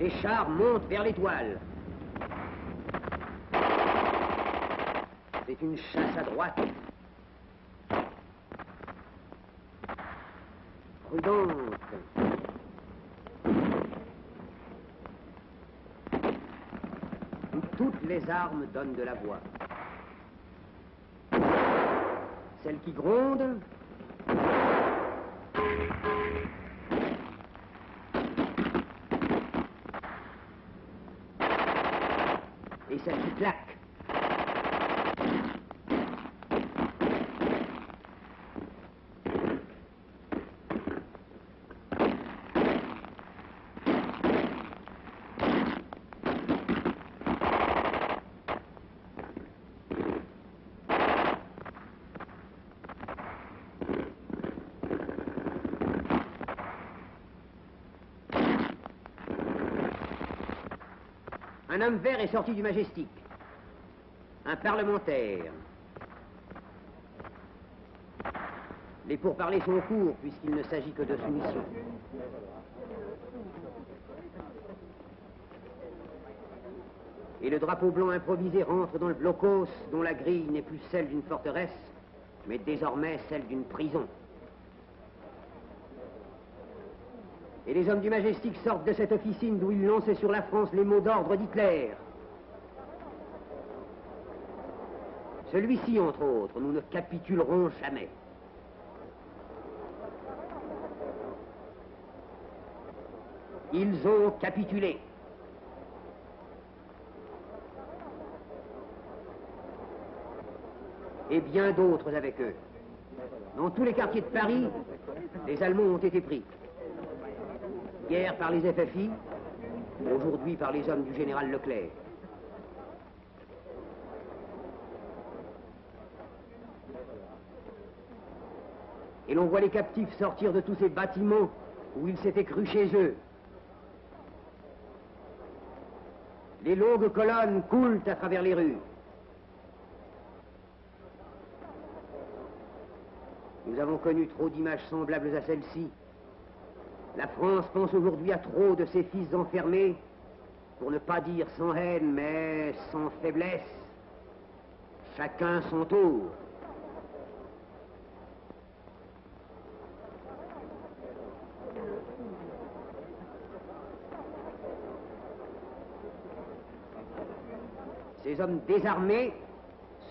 Les chars montent vers l'étoile. C'est une chasse à droite. Prudente. Où toutes les armes donnent de la voix. Celle qui gronde. Et celle qui claque. Un homme vert est sorti du Majestic. Un parlementaire. Les pourparlers sont courts puisqu'il ne s'agit que de soumission. Et le drapeau blanc improvisé rentre dans le blocos dont la grille n'est plus celle d'une forteresse, mais désormais celle d'une prison. Et les hommes du Majestic sortent de cette officine d'où ils lançaient sur la France les mots d'ordre d'Hitler. Celui-ci, entre autres, nous ne capitulerons jamais. Ils ont capitulé. Et bien d'autres avec eux. Dans tous les quartiers de Paris, les Allemands ont été pris. Hier par les FFI, aujourd'hui par les hommes du général Leclerc. Et l'on voit les captifs sortir de tous ces bâtiments où ils s'étaient crus chez eux. Les longues colonnes coulent à travers les rues. Nous avons connu trop d'images semblables à celle-ci. La France pense aujourd'hui à trop de ses fils enfermés, pour ne pas dire sans haine, mais sans faiblesse. Chacun son tour. Ces hommes désarmés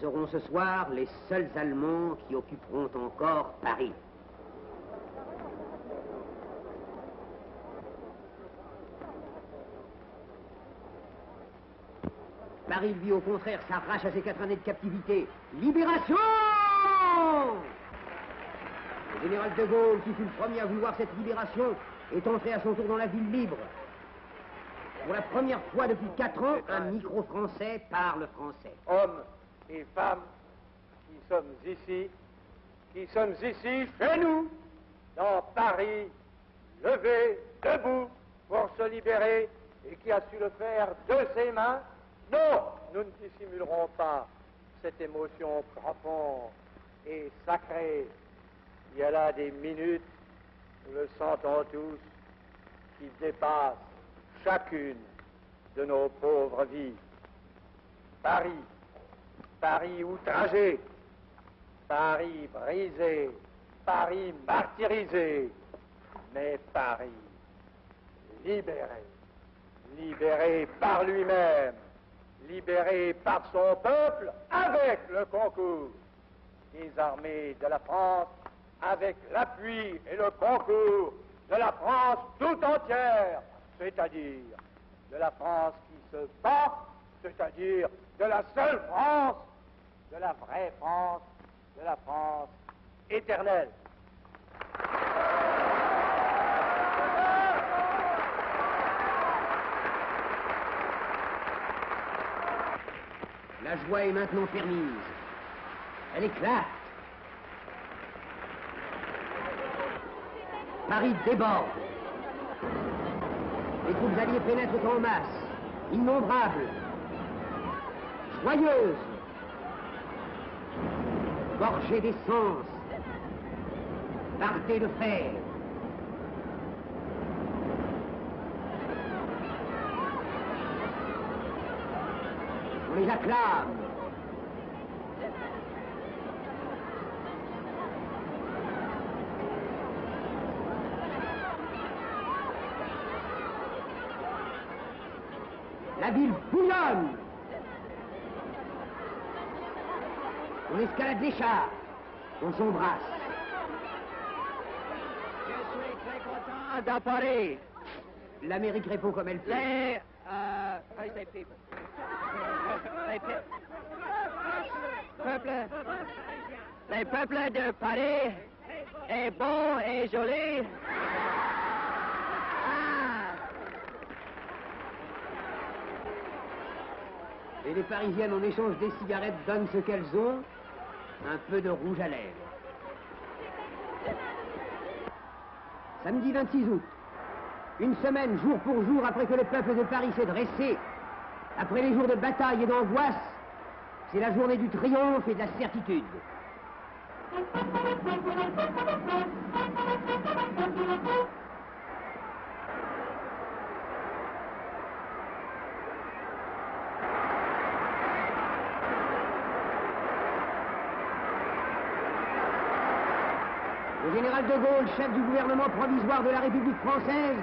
seront ce soir les seuls Allemands qui occuperont encore Paris. Paris, lui, au contraire, s'arrache à ses 4 années de captivité. Libération! Le général de Gaulle, qui fut le premier à vouloir cette libération, est entré à son tour dans la ville libre. Pour la première fois depuis 4 ans, un micro-français parle français. Hommes et femmes qui sommes ici chez nous, dans Paris, levés, debout, pour se libérer, et qui a su le faire de ses mains, non, nous ne dissimulerons pas cette émotion profonde et sacrée. Il y a là des minutes, nous le sentons tous, qui dépassent chacune de nos pauvres vies. Paris, Paris outragé, Paris brisé, Paris martyrisé, mais Paris libéré, libéré par lui-même, libéré par son peuple avec le concours des armées de la France, avec l'appui et le concours de la France tout entière, c'est-à-dire de la France qui se bat, c'est-à-dire de la seule France, de la vraie France, de la France éternelle. La joie est maintenant permise. Elle éclate. Paris déborde. Les troupes alliées pénètrent en masse, innombrables, joyeuses, gorgées d'essence, bardées de fer. On les acclame. La ville bouillonne. On escalade les chars. On s'embrasse. Je suis très content d'en parler. L'Amérique répond comme elle peut. Le peuple de Paris est bon et joli. Et les Parisiennes, en échange des cigarettes, donnent ce qu'elles ont, un peu de rouge à lèvres. Samedi 26 août, une semaine, jour pour jour, après que le peuple de Paris s'est dressé, après les jours de bataille et d'angoisse, c'est la journée du triomphe et de la certitude. Le général de Gaulle, chef du gouvernement provisoire de la République française,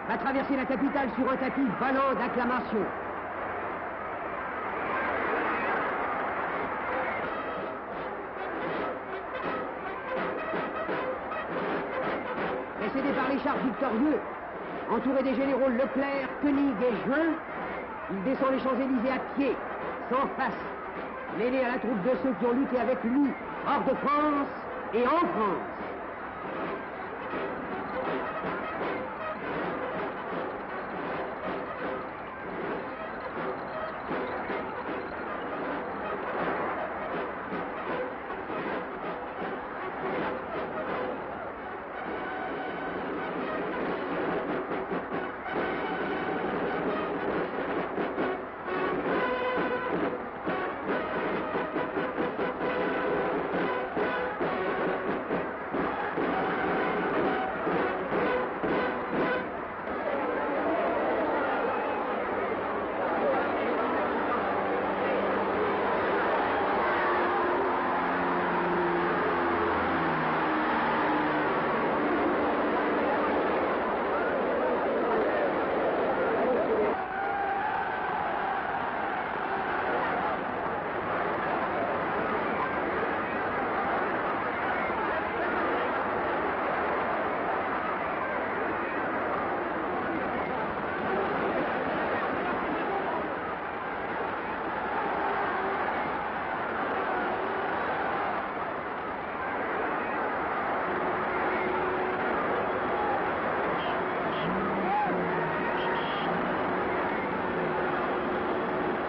va traverser la capitale sur un tapis volant d'acclamations. Précédé par les chars victorieux, entouré des généraux Leclerc, Koenig et Juin, il descend les Champs-Élysées à pied, sans face, mêlé à la troupe de ceux qui ont lutté avec lui, hors de France et en France.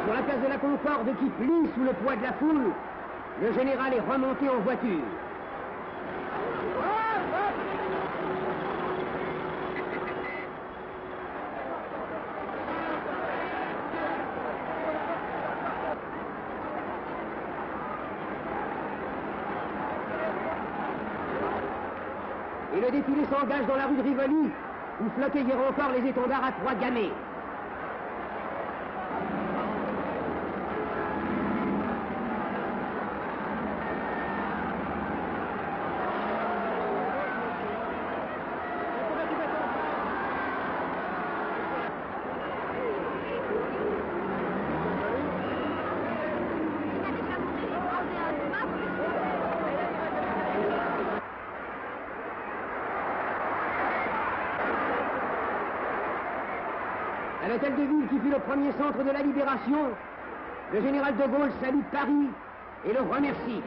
Sur la place de la Concorde qui plie sous le poids de la foule, le général est remonté en voiture. Et le défilé s'engage dans la rue de Rivoli, où flottaient hier encore les étendards à croix gammées. À l'hôtel de ville qui fut le premier centre de la libération, le général de Gaulle salue Paris et le remercie.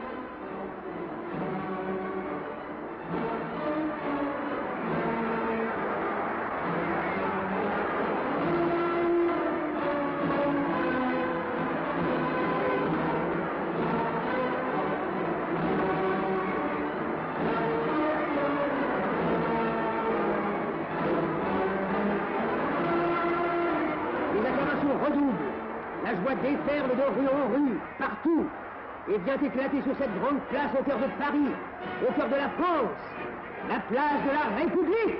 Redouble. La joie déferle de rue en rue, partout, et vient éclater sur cette grande place au cœur de Paris, au cœur de la France, la place de la République.